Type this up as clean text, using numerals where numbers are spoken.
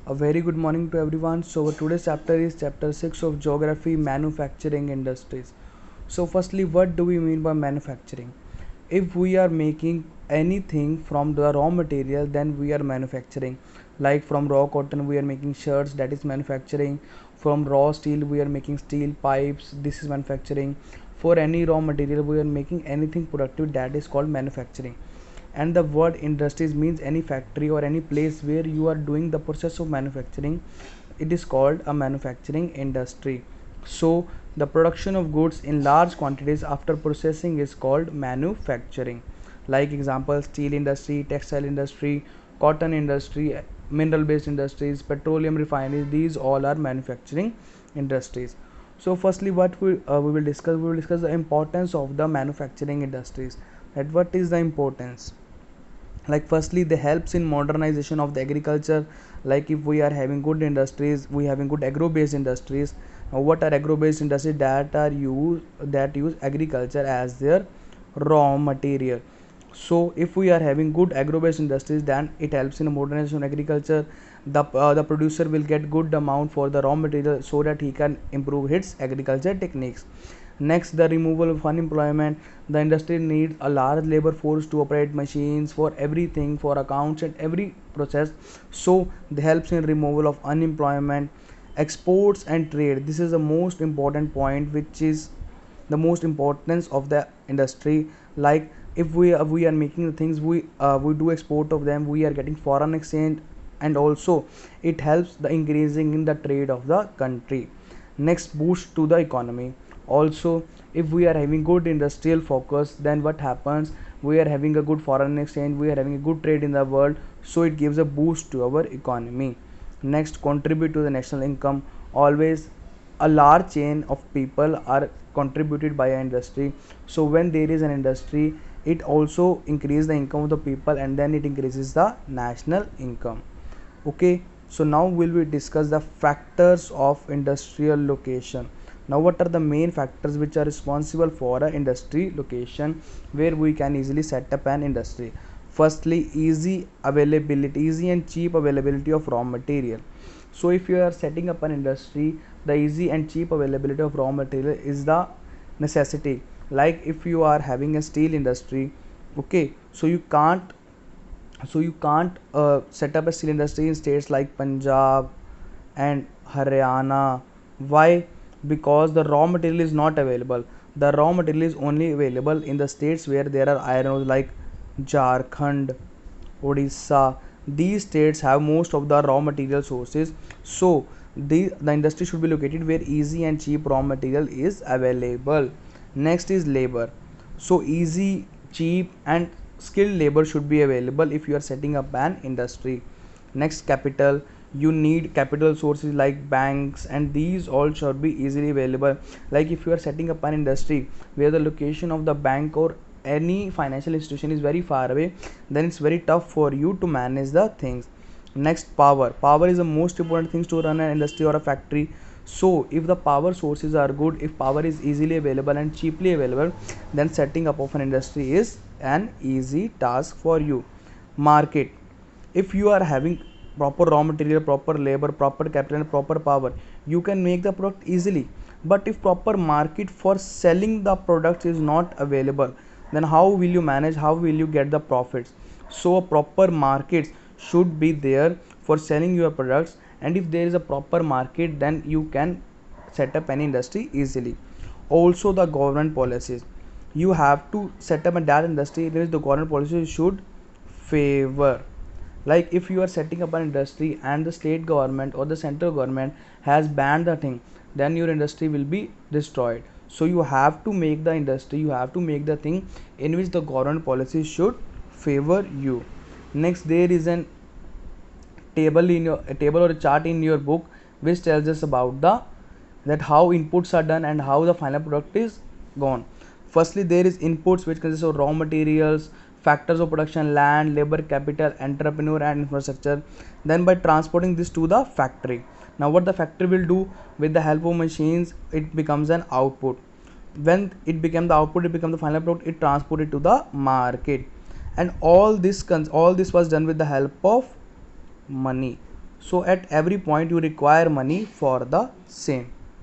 A very good morning to everyone. So today's chapter is chapter 6 of Geography Manufacturing Industries. So firstly, what do we mean by manufacturing? If we are making anything from the raw material, then we are manufacturing. Like from raw cotton we are making shirts, that is manufacturing. From raw steel we are making steel pipes, this is manufacturing. For any raw material we are making anything productive, that is called manufacturing. And the word industries means any factory or any place where you are doing the process of manufacturing. It is called a manufacturing industry. So the production of goods in large quantities after processing is called manufacturing. Like example, steel industry, textile industry, cotton industry, mineral based industries, petroleum refineries, these all are manufacturing industries. So firstly, what we will discuss, we will discuss the importance of the manufacturing industries. That what is the importance? Like firstly, they helps in modernization of the agriculture. Like if we are having good industries, we having good agro based industries. Now what are agro based industries? That use agriculture as their raw material. So if we are having good agro based industries, then it helps in modernization of agriculture. The producer will get good amount for the raw material so that he can improve his agriculture techniques. Next, the removal of unemployment. The industry needs a large labor force to operate machines for everything, for accounts and every process. So, they helps in removal of unemployment. Exports and trade. This is the most important point, which is the most importance of the industry. Like if we are making the things, we do export of them, we are getting foreign exchange, and also it helps the increasing in the trade of the country. Next, boost to the economy. Also, if we are having good industrial focus, then what happens? We are having a good foreign exchange, we are having a good trade in the world, so it gives a boost to our economy. Next, contribute to the national income. Always a large chain of people are contributed by an industry. So when there is an industry, it also increases the income of the people, and then it increases the national income. Okay, so now we discuss the factors of industrial location. Now what are the main factors which are responsible for a industry location where we can easily set up an industry? Firstly, easy and cheap availability of raw material. So if you are setting up an industry, the easy and cheap availability of raw material is the necessity. Like if you are having a steel industry, okay, so you can't set up a steel industry in states like Punjab and Haryana. Why? Because the raw material is not available. The raw material is only available in the states where there are iron ores, like Jharkhand, Odisha. These states have most of the raw material sources. So the industry should be located where easy and cheap raw material is available. Next is labor. So easy, cheap and skilled labor should be available if you are setting up an industry. Next, capital. You need capital sources like banks, and these all should be easily available. Like if you are setting up an industry where the location of the bank or any financial institution is very far away, then it's very tough for you to manage the things. Next, power is the most important thing to run an industry or a factory. So if the power sources are good, if power is easily available and cheaply available, then setting up of an industry is an easy task for you. Market. If you are having proper raw material, proper labor, proper capital and proper power, you can make the product easily. But if proper market for selling the products is not available, then how will you manage, how will you get the profits? So a proper market should be there for selling your products, and if there is a proper market, then you can set up any industry easily. Also, the government policies. You have to set up a that industry in which the government policies should favor. Like if you are setting up an industry and the state government or the central government has banned the thing, then your industry will be destroyed. So you have to make the industry, you have to make the thing in which the government policies should favor you. Next, there is an table in your a table or a chart in your book which tells us about the that how inputs are done and how the final product is gone. Firstly, there is inputs which consists of raw materials, factors of production, land, labor, capital, entrepreneur and infrastructure. Then by transporting this to the factory, now what the factory will do, with the help of machines, it becomes an output. When it became the output, it became the final product, it transported to the market. And all this was done with the help of money. So at every point you require money for the same.